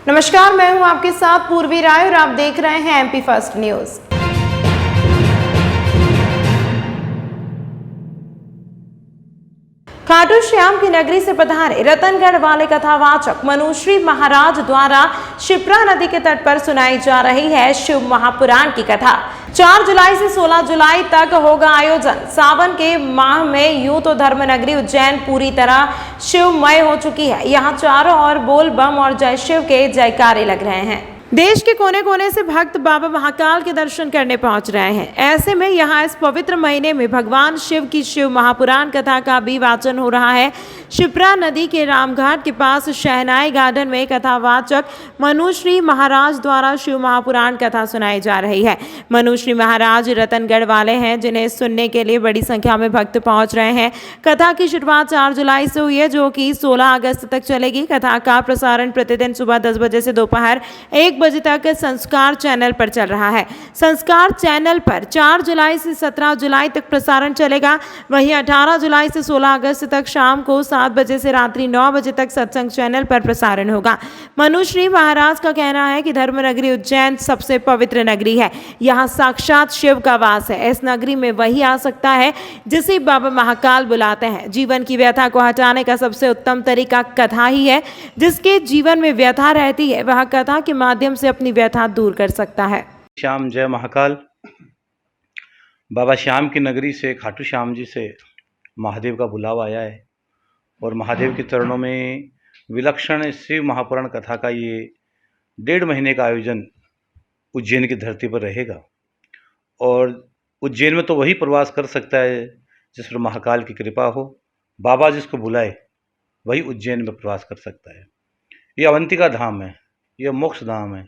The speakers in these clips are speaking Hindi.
नमस्कार, मैं हूं आपके साथ पूर्वी राय और आप देख रहे हैं MP first news. Khatu Shyam की नगरी से पधारे रतनगढ़ वाले कथावाचक मनुश्री महाराज द्वारा शिप्रा नदी के तट पर सुनाई जा रही है शिव महापुराण की कथा। 4 जुलाई से 16 जुलाई तक होगा आयोजन। सावन के माह में यूं तो धर्मनगरी उज्जैन पूरी तरह शिवमय हो चुकी है। यहाँ चारों ओर बोल बम और जय शिव के जयकारे लग रहे हैं। देश के कोने कोने से भक्त बाबा महाकाल के दर्शन करने पहुंच रहे हैं। ऐसे में यहाँ इस पवित्र महीने में भगवान शिव की शिव महापुराण कथा का भी वाचन हो रहा है। शिप्रा नदी के रामघाट के पास शहनाई गार्डन में कथावाचक मनुश्री महाराज द्वारा शिव महापुराण कथा सुनाई जा रही है। मनुश्री महाराज रतनगढ़ वाले हैं, जिन्हें सुनने के लिए बड़ी संख्या में भक्त पहुंच रहे हैं। कथा की शुरुआत 4 जुलाई से हुई है, जो कि 16 अगस्त तक चलेगी। कथा का प्रसारण प्रतिदिन सुबह 10 बजे से दोपहर 1 बजे तक संस्कार चैनल पर चल रहा है। संस्कार चैनल पर 4 जुलाई से 17 जुलाई तक प्रसारण चलेगा। वहीं 18 जुलाई से 16 अगस्त तक शाम को 7 बजे से रात्रि 9 बजे तक सत्संग चैनल पर प्रसारण होगा। मनुश्री महाराज का कहना है कि धर्मनगरी उज्जैन सबसे पवित्र नगरी है। यहाँ साक्षात शिव का वास है। इस नगरी में वही आ सकता है जिसे बाबा महाकाल बुलाते हैं। जीवन की व्यथा को हटाने का सबसे उत्तम तरीका कथा ही है। जिसके जीवन में व्यथा रहती है, वह कथा के माध्यम से अपनी व्यथा दूर कर सकता है। श्याम जय महाकाल। बाबा श्याम की नगरी से खाटू श्याम जी से महादेव का बुलावा आया है और महादेव के चरणों में विलक्षण शिव महापुराण कथा का ये 1.5 महीने का आयोजन उज्जैन की धरती पर रहेगा। और उज्जैन में तो वही प्रवास कर सकता है जिस पर महाकाल की कृपा हो। बाबा जिसको बुलाए वही उज्जैन में प्रवास कर सकता है। ये अवंतिका धाम है, यह मोक्ष धाम है।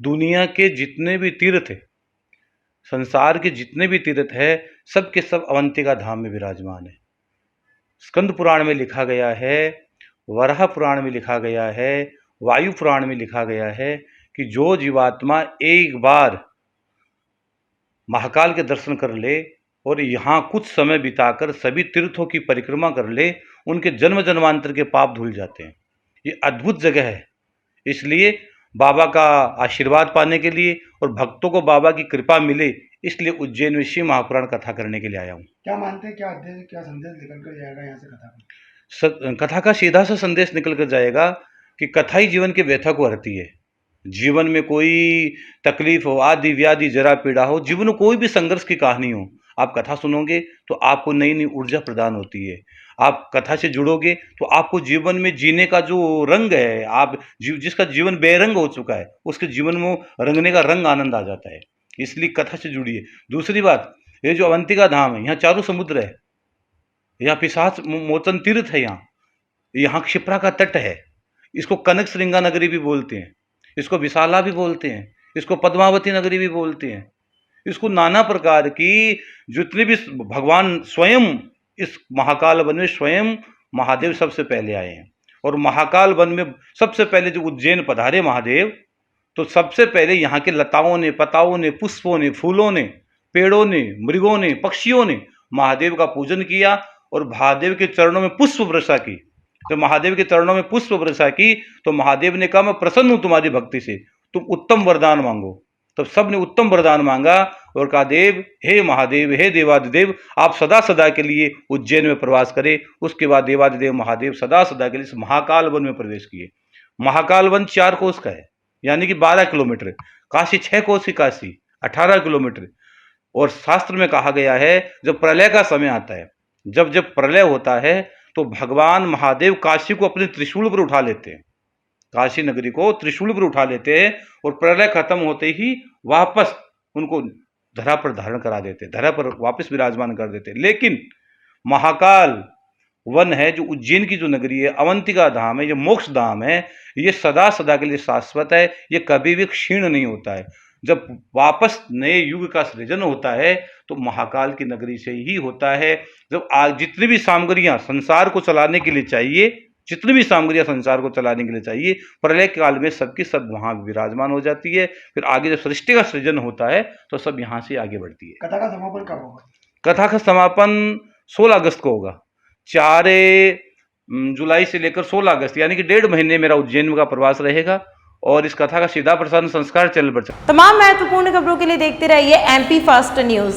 दुनिया के जितने भी तीर्थ है, संसार के जितने भी तीर्थ है, सब के सब अवंतिका धाम में विराजमान है। स्कंद पुराण में लिखा गया है, वराह पुराण में लिखा गया है, वायु पुराण में लिखा गया है कि जो जीवात्मा एक बार महाकाल के दर्शन कर ले और यहाँ कुछ समय बिताकर सभी तीर्थों की परिक्रमा कर ले, उनके जन्म जन्मांतर के पाप धुल जाते हैं। ये अद्भुत जगह है। इसलिए बाबा का आशीर्वाद पाने के लिए और भक्तों को बाबा की कृपा मिले, इसलिए उज्जैन में शिव महापुराण कथा करने के लिए आया हूँ। क्या मानते हैं, क्या अध्ययन, क्या संदेश निकल कर जाएगा यहाँ से कथा का सीधा सा संदेश निकल कर जाएगा कि कथा ही जीवन की व्यथा को हरती है। जीवन में कोई तकलीफ हो, आदि व्याधि जरा पीड़ा हो, जीवन में कोई भी संघर्ष की कहानी हो, आप कथा सुनोगे तो आपको नई नई ऊर्जा प्रदान होती है। आप कथा से जुड़ोगे तो आपको जीवन में जीने का जो रंग है, आप जिसका जीवन बेरंग हो चुका है, उसके जीवन में रंगने का रंग आनंद आ जाता है। इसलिए कथा से जुड़िए। दूसरी बात, ये जो अवंतिका धाम है, यहाँ चारों समुद्र है, यहाँ पिशाच मोचन तीर्थ है, यहाँ क्षिप्रा का तट है। इसको कनक श्रृंगा नगरी भी बोलते हैं, इसको विशाला भी बोलते हैं, इसको पद्मावती नगरी भी बोलते हैं। इसको नाना प्रकार की जितने भी भगवान स्वयं इस महाकाल वन में स्वयं महादेव सबसे पहले आए हैं। और महाकाल वन में सबसे पहले जो उज्जैन पधारे महादेव, तो सबसे पहले यहाँ के लताओं ने, पताओं ने, पुष्पों ने, फूलों ने, पेड़ों ने, मृगों ने, पक्षियों ने महादेव का पूजन किया और महादेव के चरणों में पुष्प वर्षा की। तो महादेव के चरणों में पुष्प वर्षा की तो महादेव ने कहा, मैं प्रसन्न हूं तुम्हारी भक्ति से, तुम उत्तम वरदान मांगो। तब सब ने उत्तम वरदान मांगा और कहा, देव, हे महादेव, हे देवादिदेव, आप सदा सदा के लिए उज्जैन में प्रवास करें। उसके बाद देवादिदेव महादेव सदा सदा के लिए इस महाकाल वन में प्रवेश किए। महाकाल वन 4 कोस का है, यानी कि 12 किलोमीटर। काशी 6 कोस की काशी 18 किलोमीटर। और शास्त्र में कहा गया है, जब प्रलय का समय आता है, जब जब प्रलय होता है, तो भगवान महादेव काशी को अपने त्रिशूल पर उठा लेते हैं, काशी नगरी को त्रिशूल पर उठा लेते हैं और प्रलय खत्म होते ही वापस उनको धरा पर धारण करा देते, धरा पर वापस विराजमान कर देते। लेकिन महाकाल वन है, जो उज्जैन की जो नगरी है, अवंतिका धाम है, ये मोक्ष धाम है, ये सदा सदा के लिए शाश्वत है। ये कभी भी क्षीण नहीं होता है। जब वापस नए युग का सृजन होता है तो महाकाल की नगरी से ही होता है। जब आज जितनी भी सामग्रियां संसार को चलाने के लिए चाहिए, जितनी भी सामग्रियां संसार को चलाने के लिए चाहिए, प्रलय काल में सबकी सब वहां विराजमान हो जाती है। फिर आगे जब सृष्टि का सृजन होता है तो सब यहाँ से आगे बढ़ती है। कथा का समापन कब होगा? कथा का समापन 16 अगस्त को होगा। 4 जुलाई से लेकर 16 अगस्त, यानी कि 1.5 महीने मेरा उज्जैन का प्रवास रहेगा। और इस कथा का सीधा प्रसारण संस्कार चैनल पर तमाम महत्वपूर्ण खबरों के लिए देखते रहिए MP फर्स्ट न्यूज।